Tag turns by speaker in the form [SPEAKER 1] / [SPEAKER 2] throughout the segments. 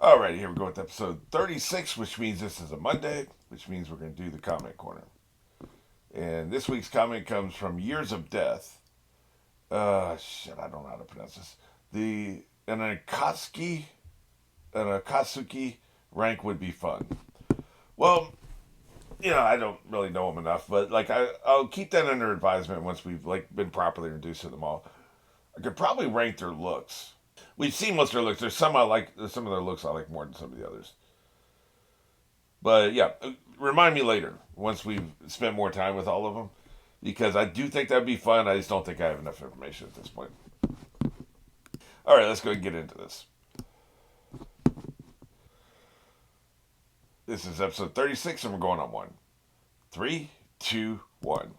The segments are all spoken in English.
[SPEAKER 1] Alrighty, here we go with episode 36, which means this is a Monday, which means we're going to do the comment corner. And this week's comment comes from Years of Death. I don't know how to pronounce this. An Akatsuki rank would be fun. Well, I don't really know them enough, but I'll keep that under advisement once we've been properly introduced to them all. I could probably rank their looks. We've seen most of their looks. There's some I like. Some of their looks I like more than some of the others. But yeah, remind me later once we've spent more time with all of them, because I do think that'd be fun. I just don't think I have enough information at this point. All right, let's go and get into this. This is episode 36, and we're going on one. 3, 2, 1.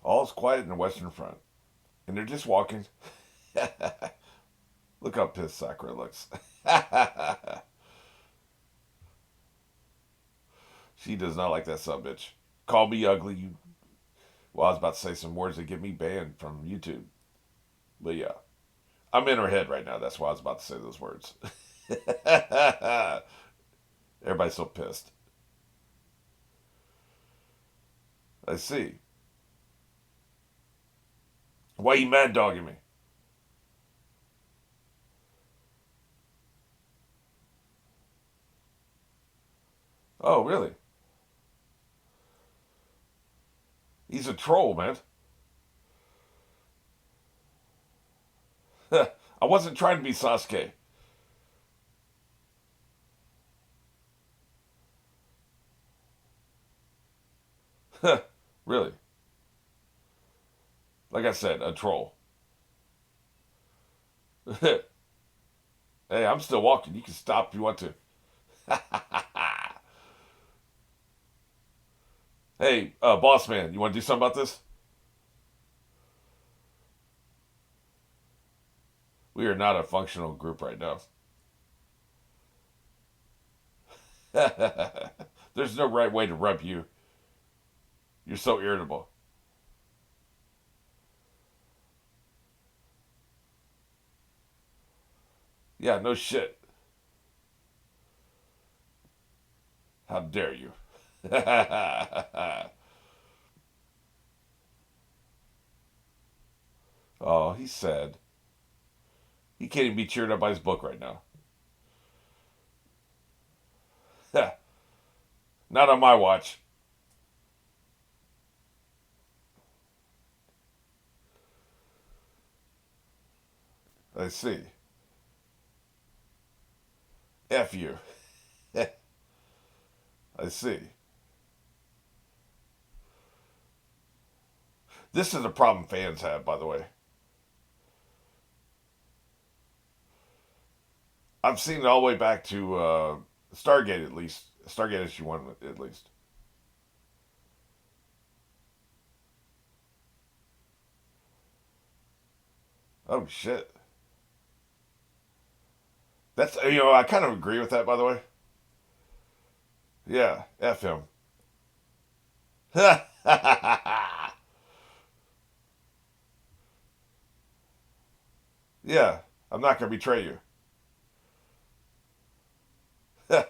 [SPEAKER 1] All's quiet in the Western Front, and they're just walking. Look how pissed Sakura looks. She does not like that sub bitch. Call me ugly. Well, I was about to say some words that get me banned from YouTube. But yeah, I'm in her head right now. That's why I was about to say those words. Everybody's so pissed. I see. Why you mad dogging me? Oh, really? He's a troll, man. I wasn't trying to be Sasuke. Really? Like I said, a troll. Hey, I'm still walking. You can stop if you want to. Hey, boss man, you want to do something about this? We are not a functional group right now. There's no right way to rub you. You're so irritable. Yeah, no shit. How dare you? Oh, he's sad. He can't even be cheered up by his book right now. Not on my watch. I see. F you. I see. This is a problem fans have, by the way. I've seen it all the way back to Stargate, at least. Stargate issue 1, at least. Oh, shit. I kind of agree with that, by the way. Yeah, F him. Yeah, I'm not going to betray you. I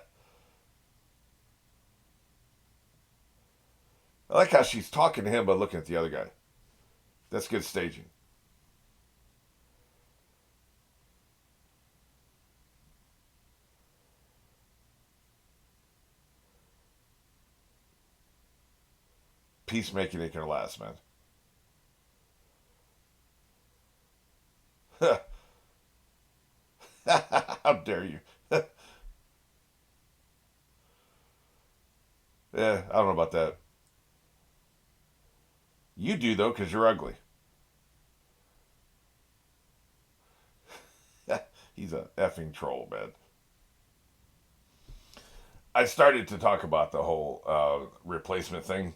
[SPEAKER 1] like how she's talking to him but looking at the other guy. That's good staging. Peacemaking ain't gonna last, man. How dare you? Yeah, I don't know about that. You do, though, because you're ugly. He's a effing troll, man. I started to talk about the whole replacement thing.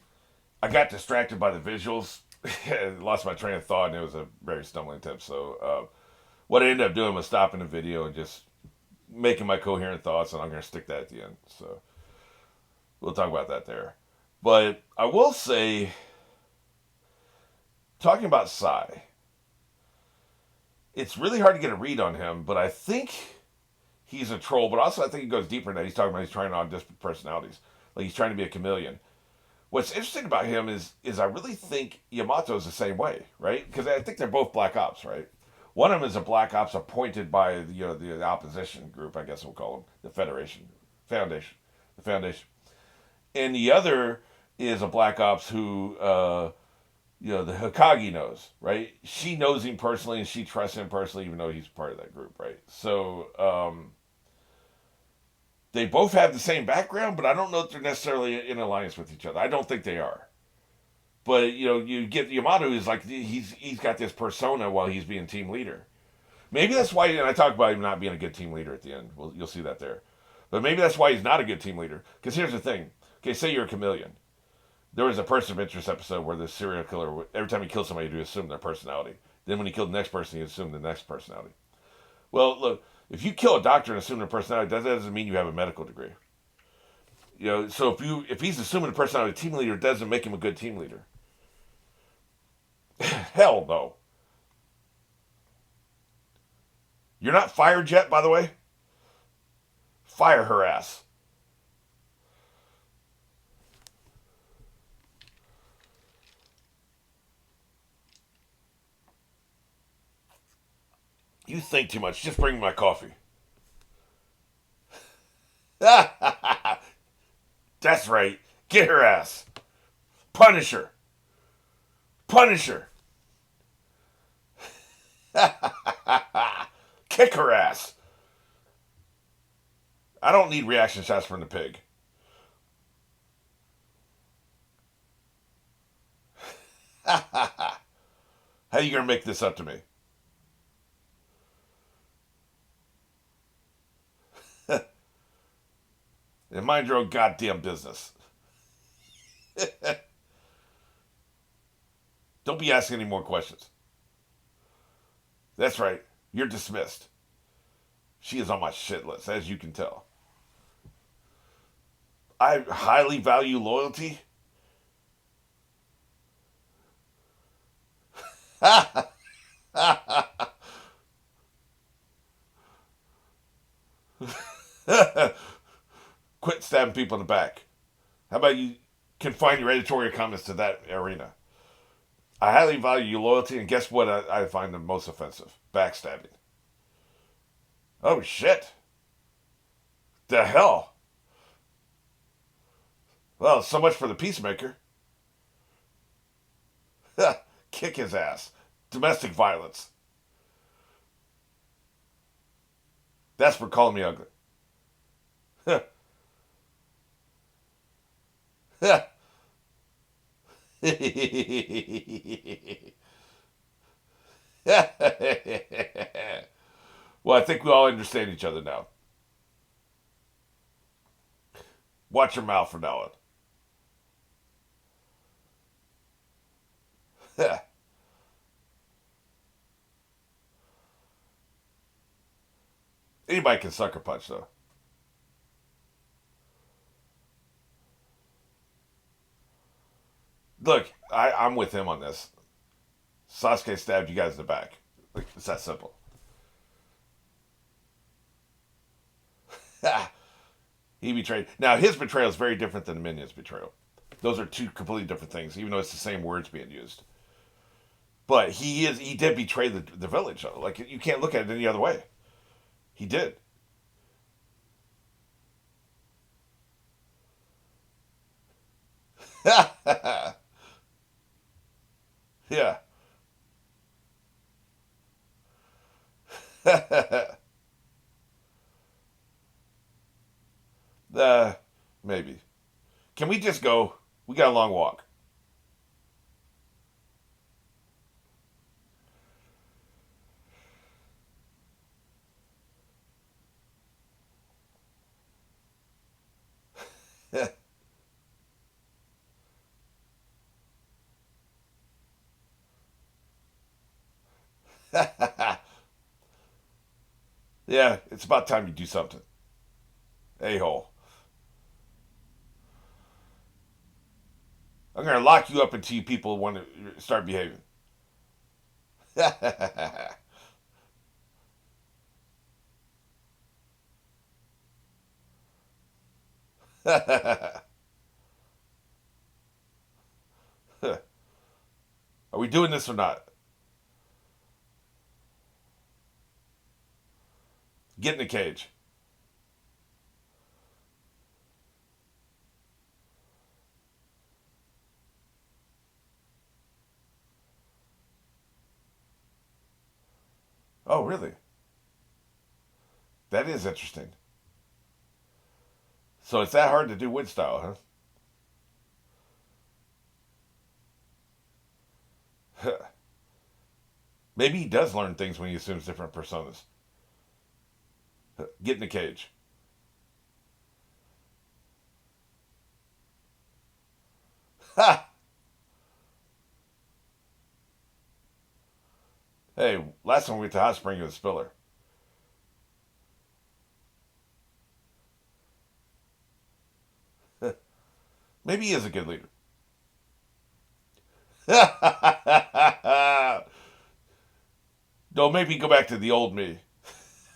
[SPEAKER 1] I got distracted by the visuals, lost my train of thought, and it was a very stumbling tip. So, what I ended up doing was stopping the video and just making my coherent thoughts, and I'm going to stick that at the end. So, We'll talk about that there. But I will say, talking about Sai, it's really hard to get a read on him, but I think he's a troll, but also I think he goes deeper than that. He's talking about he's trying on different personalities. Like he's trying to be a chameleon. What's interesting about him is I really think Yamato's the same way, right? Because I think they're both black ops, right? One of them is a black ops appointed by the opposition group, I guess we'll call them the Federation, Foundation, the Foundation, and the other is a black ops who the Hokage knows, right? She knows him personally and she trusts him personally, even though he's part of that group, right? So they both have the same background, but I don't know if they're necessarily in alliance with each other. I don't think they are. But you get Yamato is like he's got this persona while he's being team leader. Maybe that's why, and I talk about him not being a good team leader at the end. Well, you'll see that there. But maybe that's why he's not a good team leader. Because here's the thing. Okay, say you're a chameleon. There was a person of interest episode where the serial killer, every time he killed somebody, he assumed their personality. Then when he killed the next person, he assumed the next personality. Well, look, if you kill a doctor and assume their personality, that doesn't mean you have a medical degree. So if he's assuming the personality of a team leader, it doesn't make him a good team leader. Hell no. You're not fired yet, by the way? Fire her ass. You think too much. Just bring me my coffee. That's right. Get her ass. Punish her. Punish her. Kick her ass. I don't need reaction shots from the pig. How you gonna make this up to me? And mind your own goddamn business. Don't be asking any more questions. That's right. You're dismissed. She is on my shit list, as you can tell. I highly value loyalty. Quit stabbing people in the back. How about you confine your editorial comments to that arena? I highly value your loyalty, and guess what I find the most offensive? Backstabbing. Oh, shit. The hell? Well, so much for the peacemaker. Kick his ass. Domestic violence. That's for calling me ugly. Well, I think we all understand each other now. Watch your mouth from now on. Anybody can sucker punch, though. Look, I'm with him on this. Sasuke stabbed you guys in the back. Like, it's that simple. He betrayed. Now, his betrayal is very different than the Minion's betrayal. Those are two completely different things, even though it's the same words being used. But he did betray the village, though. Like, you can't look at it any other way. He did. Yeah. uh, maybe. Can we just go? We got a long walk. Yeah, it's about time you do something. A hole. I'm gonna lock you up until you people want to start behaving. Are we doing this or not? Get in the cage. Oh, really? That is interesting. So it's that hard to do wood style, huh? Maybe he does learn things when he assumes different personas. Get in the cage. Ha! Hey, last time we went to Hot Spring, it was Spiller. Maybe he is a good leader. Don't make me go back to the old me.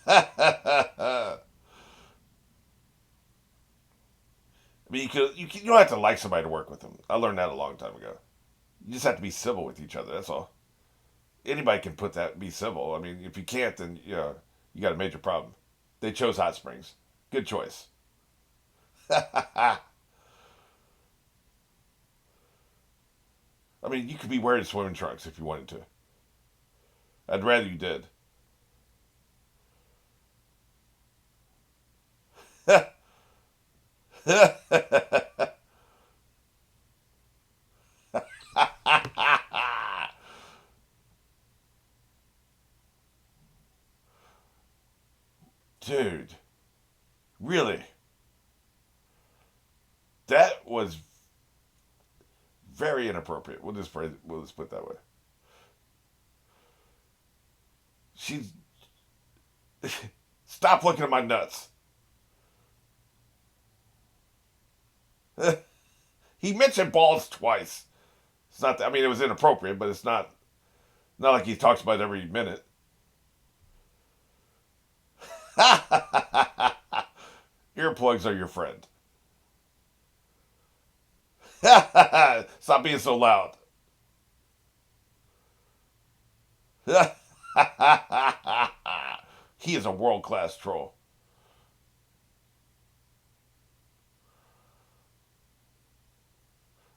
[SPEAKER 1] I mean, you don't have to like somebody to work with them. I learned that a long time ago. You just have to be civil with each other. That's all. Anybody can put that be civil. I mean, if you can't, then you got a major problem. They chose Hot Springs. Good choice. I mean, you could be wearing swimming trunks if you wanted to. I'd rather you did. Dude, really? That was very inappropriate. We'll just put it that way. She's stop looking at my nuts. He mentioned balls twice. It's not. I mean, it was inappropriate, but it's not like he talks about it every minute. Earplugs are your friend. Stop being so loud. He is a world class troll.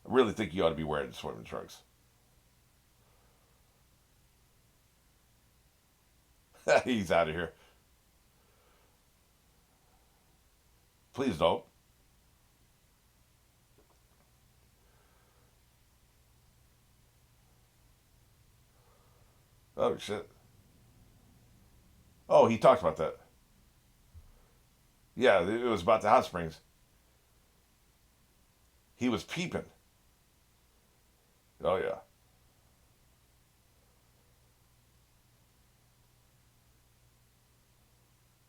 [SPEAKER 1] I really think you ought to be wearing swimming trunks. He's out of here. Please don't. Oh shit. Oh, he talked about that. Yeah, it was about the hot springs. He was peeping. Oh yeah.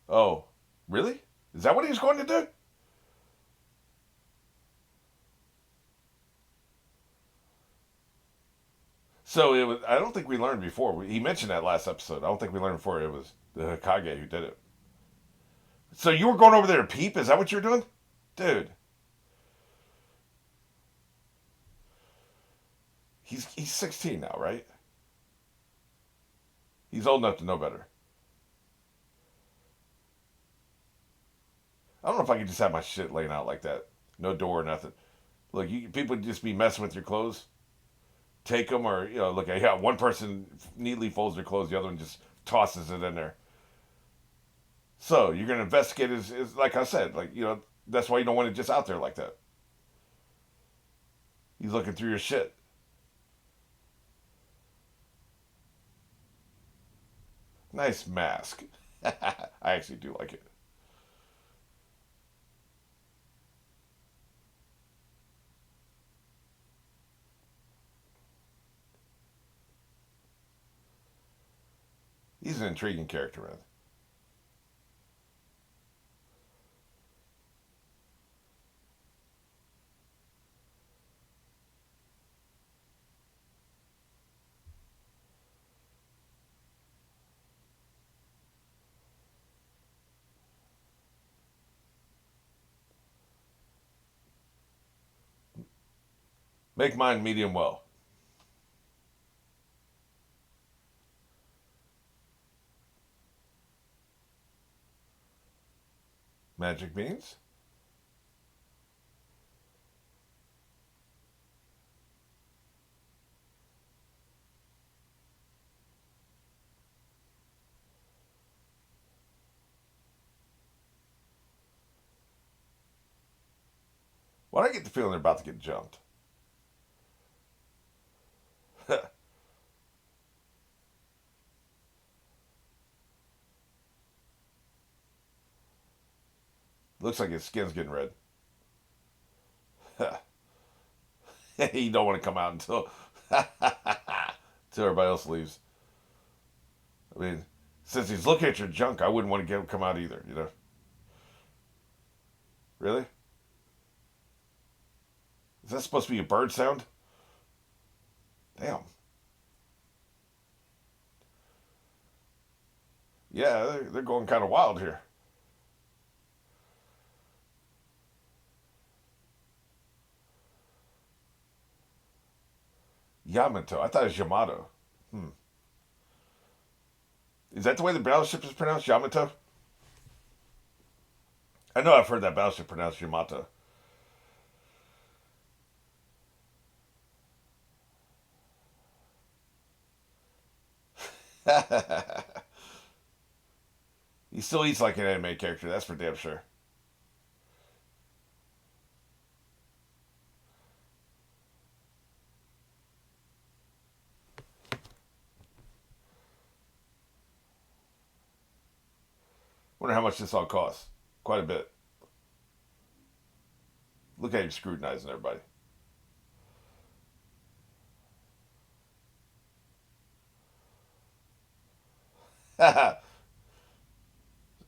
[SPEAKER 1] Oh, really? Is that what he was going to do? So it was. I don't think we learned before. He mentioned that last episode. I don't think we learned before it was the Hokage who did it. So you were going over there to peep? Is that what you were doing, dude? He's 16 now, right? He's old enough to know better. I don't know if I could just have my shit laying out like that, no door or nothing. Look, people just be messing with your clothes. Take them, or look, yeah, one person neatly folds their clothes, the other one just tosses it in there. So you're gonna investigate is like I said, like that's why you don't want it just out there like that. He's looking through your shit. Nice mask. I actually do like it. He's an intriguing character, man. Make mine medium well. Magic beans? Why do I get the feeling they're about to get jumped? Looks like his skin's getting red. He don't want to come out until until everybody else leaves. I mean, since he's looking at your junk, I wouldn't want to get him come out either. You know? Really? Is that supposed to be a bird sound? Damn. Yeah, they're going kind of wild here. Yamato. I thought it was Yamato. Hmm. Is that the way the battleship is pronounced? Yamato? I know I've heard that battleship pronounced Yamato. He still eats like an anime character, that's for damn sure. Wonder how much this all costs. Quite a bit. Look at him scrutinizing everybody.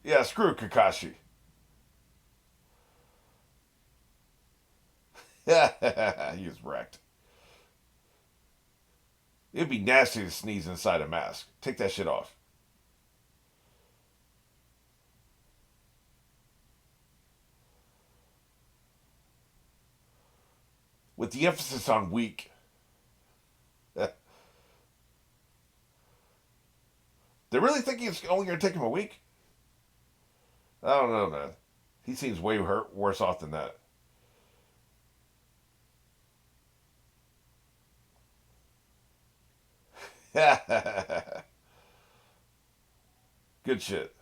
[SPEAKER 1] Yeah, screw Kakashi. He was wrecked. It'd be nasty to sneeze inside a mask. Take that shit off. With the emphasis on weak. They really think it's only going to take him a week? I don't know, man. He seems way hurt, worse off than that. Good shit.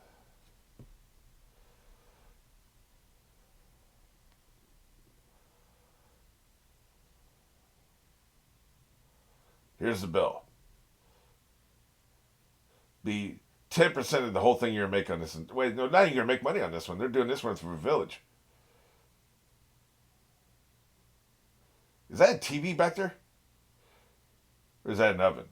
[SPEAKER 1] Here's the bill. Be 10% of the whole thing you're gonna make on this. Wait, no, not even gonna make money on this one. They're doing this one for a village. Is that a TV back there, or is that an oven?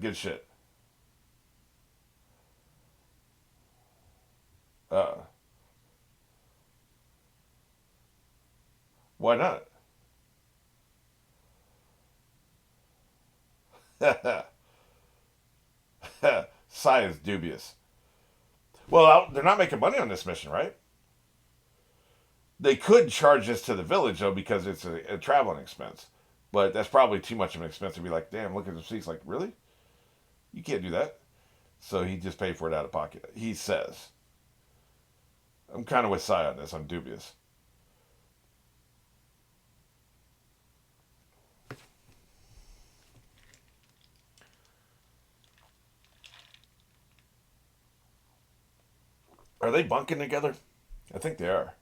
[SPEAKER 1] Good shit. Uh, why not? Sai is dubious. Well, they're not making money on this mission, right? They could charge this to the village though because it's a traveling expense, but that's probably too much of an expense to be like, damn, look at the seats. Like, really? You can't do that. So he just paid for it out of pocket. He says. I'm kind of with Sai on this. I'm dubious. Are they bunking together? I think they are.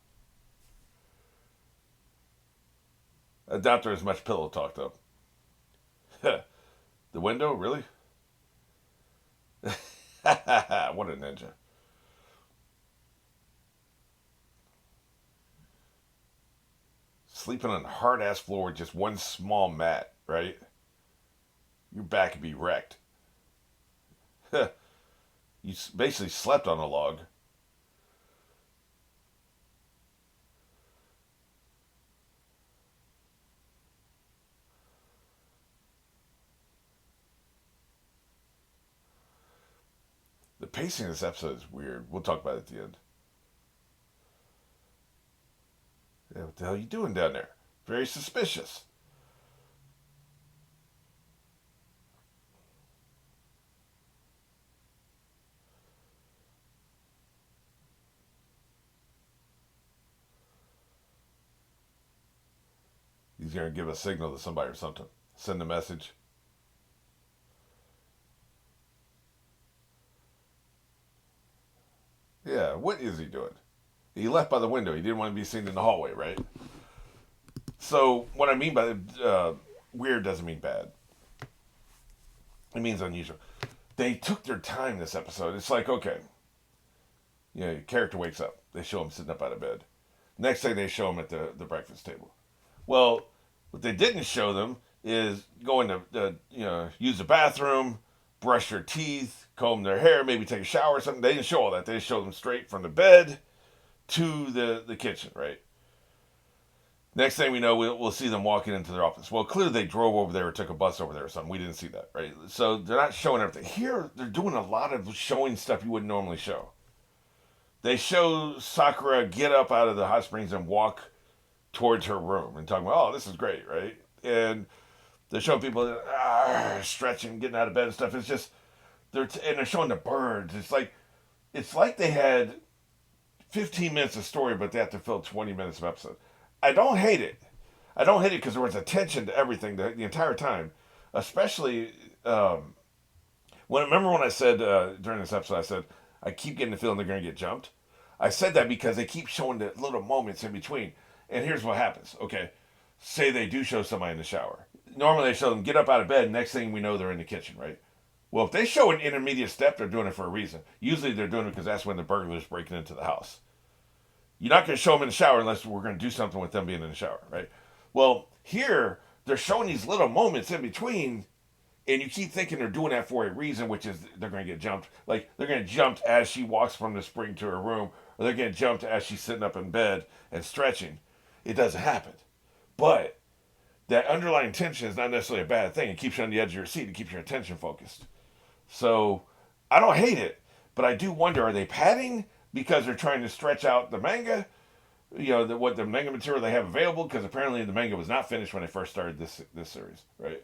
[SPEAKER 1] I doubt there's much pillow talk though. The window, really? What a ninja. Sleeping on a hard ass floor with just one small mat, right? Your back could be wrecked. You basically slept on a log. pacing of this episode is weird. We'll talk about it at the end. Yeah, what the hell are you doing down there? Very suspicious. He's going to give a signal to somebody or something. Send a message. Yeah, what is he doing? He left by the window. He didn't want to be seen in the hallway, right? So, what I mean by weird doesn't mean bad. It means unusual. They took their time this episode. It's like, okay, your character wakes up. They show him sitting up out of bed. Next thing they show him at the breakfast table. Well, what they didn't show them is going to use the bathroom, brush their teeth, comb their hair, maybe take a shower or something. They didn't show all that. They just showed them straight from the bed to the kitchen, right? Next thing we know, we'll see them walking into their office. Well, clearly they drove over there or took a bus over there or something. We didn't see that, right? So they're not showing everything. Here, they're doing a lot of showing stuff you wouldn't normally show. They show Sakura get up out of the hot springs and walk towards her room and talking about, oh, this is great, right? And they're showing people stretching, getting out of bed and stuff. It's just they're showing the birds. It's like they had 15 minutes of story, but they have to fill 20 minutes of episode. I don't hate it. I don't hate it because there was attention to everything the entire time, especially remember when I said during this episode, I said I keep getting the feeling they're going to get jumped. I said that because they keep showing the little moments in between. And here's what happens. Okay, say they do show somebody in the shower. Normally they show them get up out of bed. Next thing we know, they're in the kitchen, right? Well, if they show an intermediate step, they're doing it for a reason. Usually they're doing it because that's when the burglar's breaking into the house. You're not going to show them in the shower unless we're going to do something with them being in the shower, right? Well, here they're showing these little moments in between, and you keep thinking they're doing that for a reason, which is they're going to get jumped. Like they're going to jump as she walks from the spring to her room, or they're going to jump as she's sitting up in bed and stretching. It doesn't happen, but that underlying tension is not necessarily a bad thing. It keeps you on the edge of your seat. It keeps your attention focused. So I don't hate it, but I do wonder: are they padding because they're trying to stretch out the manga? What the manga material they have available, because apparently the manga was not finished when they first started this series, right?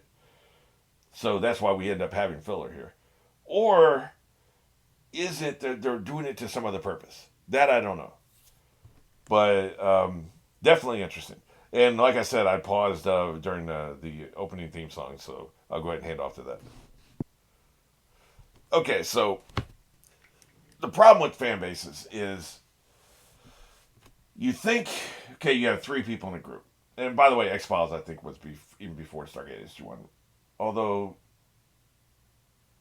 [SPEAKER 1] So that's why we end up having filler here. Or is it that they're doing it to some other purpose? That I don't know. But definitely interesting. And like I said, I paused during the opening theme song, so I'll go ahead and hand off to that. Okay, so the problem with fan bases is you think, okay, you have three people in a group. And by the way, X-Files, I think, was even before Stargate SG-1. Although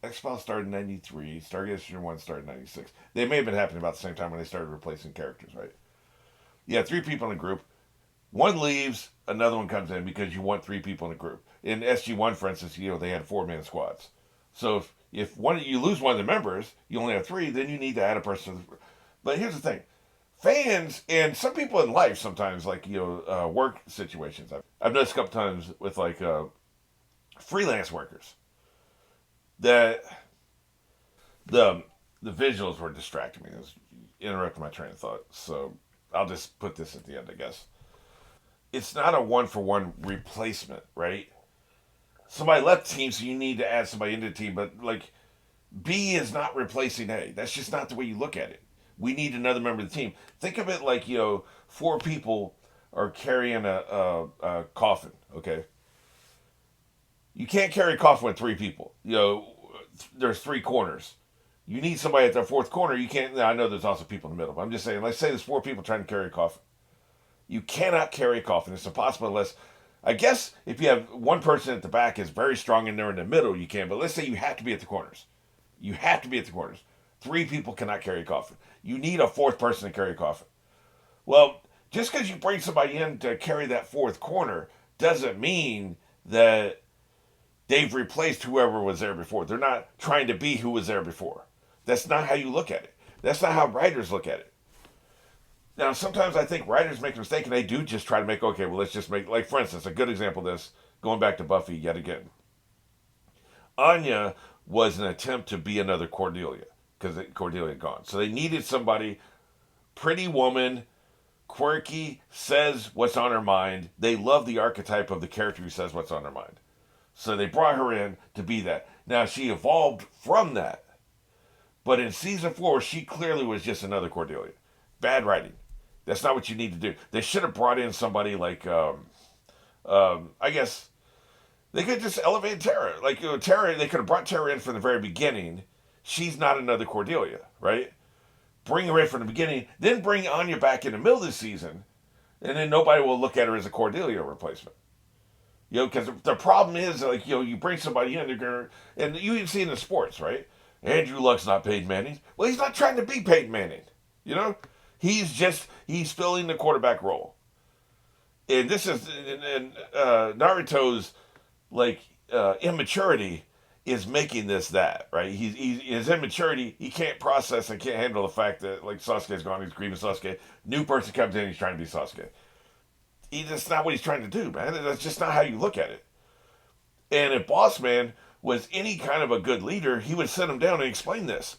[SPEAKER 1] X-Files started in 93, Stargate SG-1 started in 96. They may have been happening about the same time when they started replacing characters, right? You have three people in a group. One leaves, another one comes in because you want three people in a group. In SG-1, for instance, they had 4-man squads. So if you lose one of the members, you only have three, then you need to add a person. But here's the thing. Fans and some people in life sometimes, like, work situations. I've noticed a couple times with, like, freelance workers that the visuals were distracting me. It was interrupting my train of thought. So I'll just put this at the end, I guess. It's not a one-for-one replacement, right? Somebody left the team, so you need to add somebody into the team. But, like, B is not replacing A. That's just not the way you look at it. We need another member of the team. Think of it like, 4 people are carrying a coffin, okay? You can't carry a coffin with 3 people. There's 3 corners. You need somebody at the 4th corner. You can't. I know there's also people in the middle, but I'm just saying, let's say there's 4 people trying to carry a coffin. You cannot carry a coffin. It's impossible unless, I guess, if you have one person at the back is very strong and they're in the middle, you can. But let's say you have to be at the corners. You have to be at the corners. 3 people cannot carry a coffin. You need a 4th person to carry a coffin. Well, just because you bring somebody in to carry that 4th corner doesn't mean that they've replaced whoever was there before. They're not trying to be who was there before. That's not how you look at it. That's not how writers look at it. Now, sometimes I think writers make a mistake and they do just try to make, okay, well, let's just make, like, for instance, a good example of this, going back to Buffy yet again. Anya was an attempt to be another Cordelia. because Cordelia had gone. So they needed somebody, pretty woman, quirky, says what's on her mind. They love the archetype of the character who says what's on her mind. So they brought her in to be that. Now, she evolved from that. But in season 4, she clearly was just another Cordelia. Bad writing. That's not what you need to do. They should have brought in somebody like, I guess, they could just elevate Tara. Like, Tara, they could have brought Tara in from the very beginning. She's not another Cordelia, right? Bring her in from the beginning. Then bring Anya back in the middle of the season. And then nobody will look at her as a Cordelia replacement. Because the problem is, like, you bring somebody in, they're gonna, and you even see it in sports, right? Andrew Luck's not Peyton Manning. Well, he's not trying to be Peyton Manning. He's filling the quarterback role. And this is, Naruto's, like, immaturity is making this that, right? His immaturity, he can't process and can't handle the fact that, like, Sasuke's gone, he's grieving Sasuke. New person comes in, he's trying to be Sasuke. That's not what he's trying to do, man. That's just not how you look at it. And if Boss Man was any kind of a good leader, he would sit him down and explain this.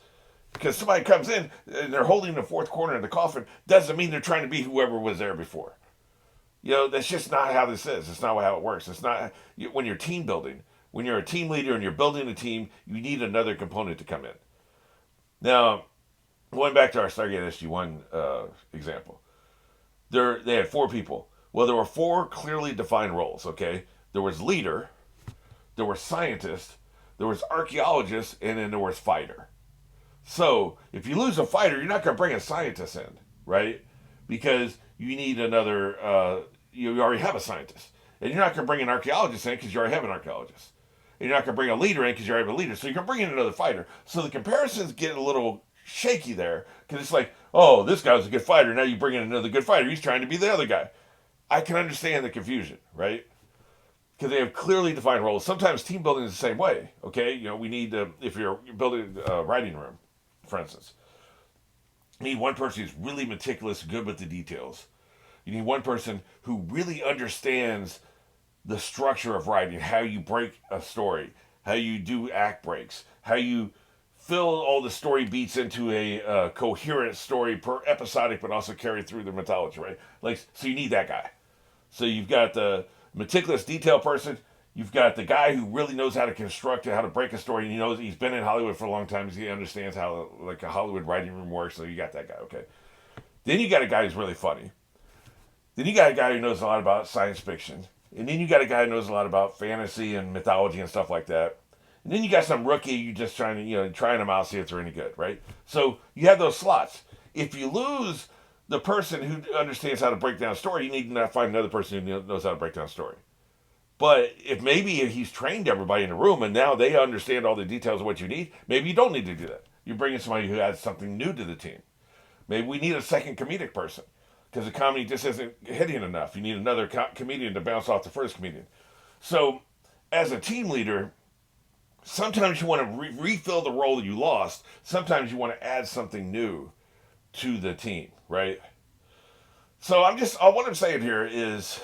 [SPEAKER 1] Because somebody comes in and they're holding the fourth corner of the coffin, doesn't mean they're trying to be whoever was there before. That's just not how this is. It's not how it works. It's not when you're team building. When you're a team leader and you're building a team, you need another component to come in. Now, going back to our Stargate SG-1 example, they had 4 people. Well, there were 4 clearly defined roles, okay? There was leader, there was scientist, there was archaeologist, and then there was fighter. So, if you lose a fighter, you're not going to bring a scientist in, right? Because you need another, you already have a scientist. And you're not going to bring an archaeologist in because you already have an archaeologist. And you're not going to bring a leader in because you already have a leader. So you're going to bring in another fighter. So the comparisons get a little shaky there because it's like, oh, this guy was a good fighter. Now you bring in another good fighter. He's trying to be the other guy. I can understand the confusion, right? Because they have clearly defined roles. Sometimes team building is the same way, okay? We need, if you're building a writing room, for instance, you need one person who's really meticulous, good with the details. You need one person who really understands the structure of writing, how you break a story, how you do act breaks, how you fill all the story beats into a coherent story per episodic, but also carry through the mythology, right? So you need that guy. So you've got the meticulous detail person. You've got the guy who really knows how to construct it, how to break a story. And he knows he's been in Hollywood for a long time. He understands how like a Hollywood writing room works. So you got that guy, okay? Then you got a guy who's really funny. Then you got a guy who knows a lot about science fiction. And then you got a guy who knows a lot about fantasy and mythology and stuff like that. And then you got some rookie you just trying them out, see if they're any good, right? So you have those slots. If you lose the person who understands how to break down a story, you need to find another person who knows how to break down a story. But if maybe he's trained everybody in the room and now they understand all the details of what you need, maybe you don't need to do that. You bring in somebody who adds something new to the team. Maybe we need a second comedic person because the comedy just isn't hitting enough. You need another comedian to bounce off the first comedian. So as a team leader, sometimes you want to refill the role that you lost. Sometimes you want to add something new to the team, right? So what I'm saying here is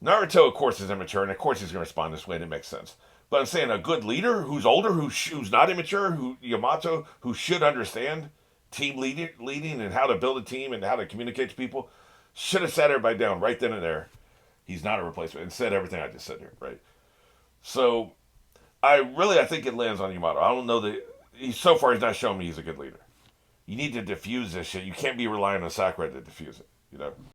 [SPEAKER 1] Naruto, of course, is immature, and of course he's going to respond this way, and it makes sense. But I'm saying a good leader who's older, who's not immature, Yamato, who should understand team leading and how to build a team and how to communicate to people, should have sat everybody down right then and there. He's not a replacement, and said everything I just said here, right? So I think it lands on Yamato. I don't know that so far he's not shown me he's a good leader. You need to diffuse this shit. You can't be relying on Sakura to diffuse it,